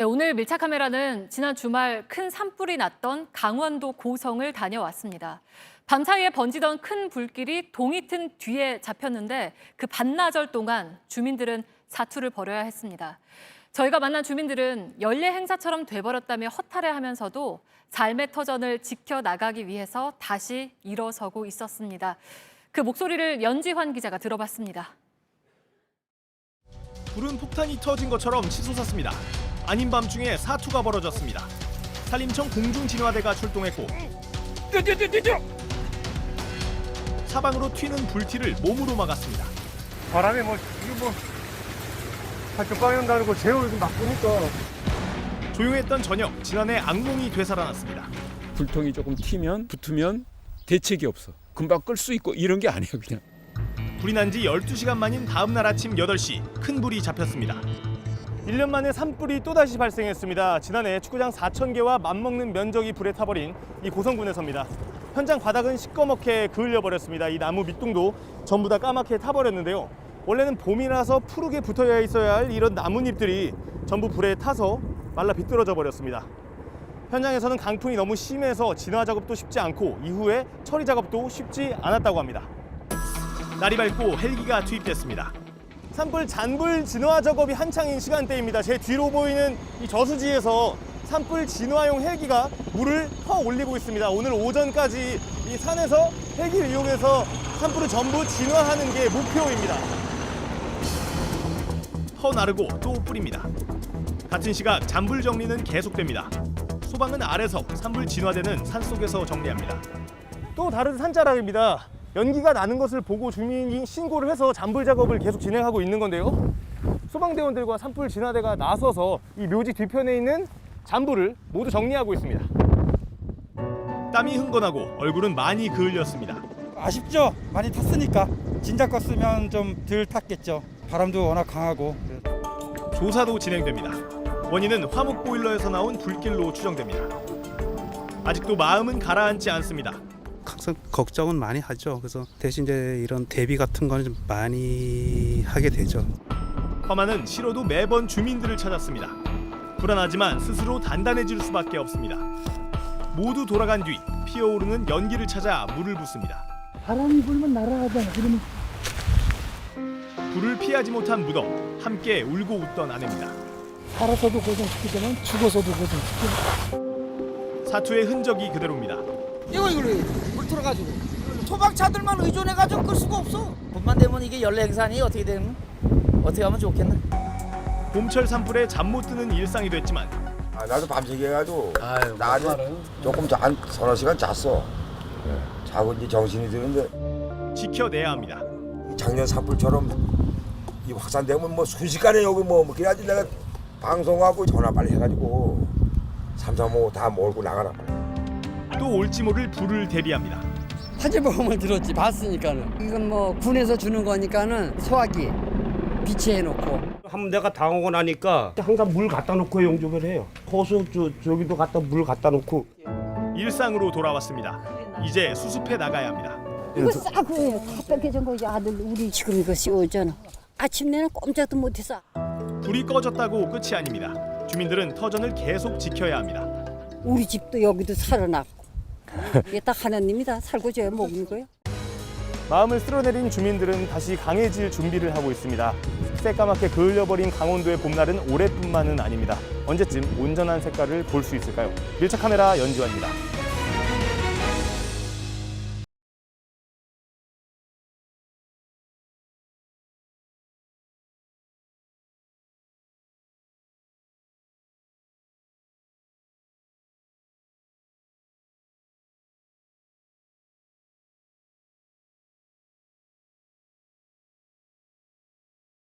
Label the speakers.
Speaker 1: 네, 오늘 밀착 카메라는 지난 주말 큰 산불이 났던 강원도 고성을 다녀왔습니다. 밤사이에 번지던 큰 불길이 동이 튼 뒤에 잡혔는데 그 반나절 동안 주민들은 사투를 벌여야 했습니다. 저희가 만난 주민들은 연례 행사처럼 돼버렸다며 허탈해하면서도 삶의 터전을 지켜나가기 위해서 다시 일어서고 있었습니다. 그 목소리를 연지환 기자가 들어봤습니다.
Speaker 2: 불은 폭탄이 터진 것처럼 치솟았습니다. 아닌 밤중에 사투가 벌어졌습니다. 산림청 공중진화대가 출동했고 사방으로 튀는 불티를 몸으로 막았습니다.
Speaker 3: 바람에 학교 방향다는 거 제어 막 보니까
Speaker 2: 조용했던 저녁, 지난해 악몽이 되살아났습니다.
Speaker 4: 불통이 조금 튀면 붙으면 대책이 없어. 금방 끌 수 있고 이런 게 아니에요, 그냥.
Speaker 2: 불이 난 지 12시간 만인 다음 날 아침 8시 큰 불이 잡혔습니다.
Speaker 5: 1년 만에 산불이 또다시 발생했습니다. 지난해 축구장 4,000개와 맞먹는 면적이 불에 타버린 이 고성군에서입니다. 현장 바닥은 시꺼멓게 그을려 버렸습니다. 이 나무 밑둥도 전부 다 까맣게 타버렸는데요. 원래는 봄이라서 푸르게 붙어야 있어야 할 이런 나뭇잎들이 전부 불에 타서 말라 비뚤어져 버렸습니다. 현장에서는 강풍이 너무 심해서 진화 작업도 쉽지 않고 이후에 처리 작업도 쉽지 않았다고 합니다.
Speaker 2: 날이 밝고 헬기가 투입됐습니다.
Speaker 5: 산불 잔불 진화 작업이 한창인 시간대입니다. 제 뒤로 보이는 이 저수지에서 산불 진화용 헬기가 물을 퍼 올리고 있습니다. 오늘 오전까지 이 산에서 헬기를 이용해서 산불을 전부 진화하는 게 목표입니다.
Speaker 2: 퍼 나르고 또 뿌립니다. 같은 시각 잔불 정리는 계속됩니다. 소방은 아래서, 산불 진화대는 산속에서 정리합니다.
Speaker 5: 또 다른 산자락입니다. 연기가 나는 것을 보고 주민이 신고를 해서 잔불 작업을 계속 진행하고 있는 건데요. 소방대원들과 산불 진화대가 나서서 이 묘지 뒤편에 있는 잔불을 모두 정리하고 있습니다.
Speaker 2: 땀이 흥건하고 얼굴은 많이 그을렸습니다.
Speaker 6: 아쉽죠? 많이 탔으니까. 진작 갔으면 좀 덜 탔겠죠. 바람도 워낙 강하고.
Speaker 2: 조사도 진행됩니다. 원인은 화목 보일러에서 나온 불길로 추정됩니다. 아직도 마음은 가라앉지 않습니다.
Speaker 7: 항상 걱정은 많이 하죠. 그래서 대신 이제 이런 대비 같은 거는 좀 많이 하게 되죠.
Speaker 2: 험한은 싫어도 매번 주민들을 찾았습니다. 불안하지만 스스로 단단해질 수밖에 없습니다. 모두 돌아간 뒤 피어오르는 연기를 찾아 물을 붓습니다.
Speaker 8: 바람이 불면 날아가잖아. 그러면
Speaker 2: 불을 피하지 못한 무덤, 함께 울고 웃던 아내입니다.
Speaker 8: 살아서도 고생시키지만 죽어서도 고생시키고.
Speaker 2: 사투의 흔적이 그대로입니다.
Speaker 9: 이걸로 물 틀어가지고 소방차들만 의존해가지고 끌 수가 없어. 봄만 되면 이게 연례 행사니 어떻게 되면 어떻게 하면 좋겠나?
Speaker 2: 봄철 산불에 잠 못 드는 일상이 됐지만
Speaker 10: 나도 밤새기 해가지고 나는 조금 한 서너 시간 잤어. 자고 이제 정신이 드는데
Speaker 2: 지켜내야 합니다.
Speaker 10: 작년 산불처럼 이 확산되면 뭐 순식간에 여기 뭐 그래야지 내가 방송하고 전화 빨리 해가지고 삼삼오오 다 몰고 나가라 빨리.
Speaker 2: 또 올지 모를 불을 대비합니다.
Speaker 11: 화재보험을 들었지 봤으니까는 이건 뭐 군에서 주는 거니까는 소화기 비치해놓고
Speaker 3: 한번 내가 당하고 나니까 항상 물 갖다 놓고 용접을 해요. 호수 저기도 갖다 물 갖다 놓고.
Speaker 2: 일상으로 돌아왔습니다. 이제 수습해 나가야 합니다.
Speaker 8: 이거 싸고 해요. 다 뺏겨진 거 아들 우리 지금 이거 씌워잖아. 아침 내내 꼼짝도 못해서.
Speaker 2: 불이 꺼졌다고 끝이 아닙니다. 주민들은 터전을 계속 지켜야 합니다.
Speaker 8: 우리 집도 여기도 살아났고. 이게 딱 하나님이 다 살고 줘야 먹는 거예요.
Speaker 5: 마음을 쓸어내린 주민들은 다시 강해질 준비를 하고 있습니다. 새까맣게 그을려버린 강원도의 봄날은 올해뿐만은 아닙니다. 언제쯤 온전한 색깔을 볼 수 있을까요? 밀착 카메라 연지환입니다.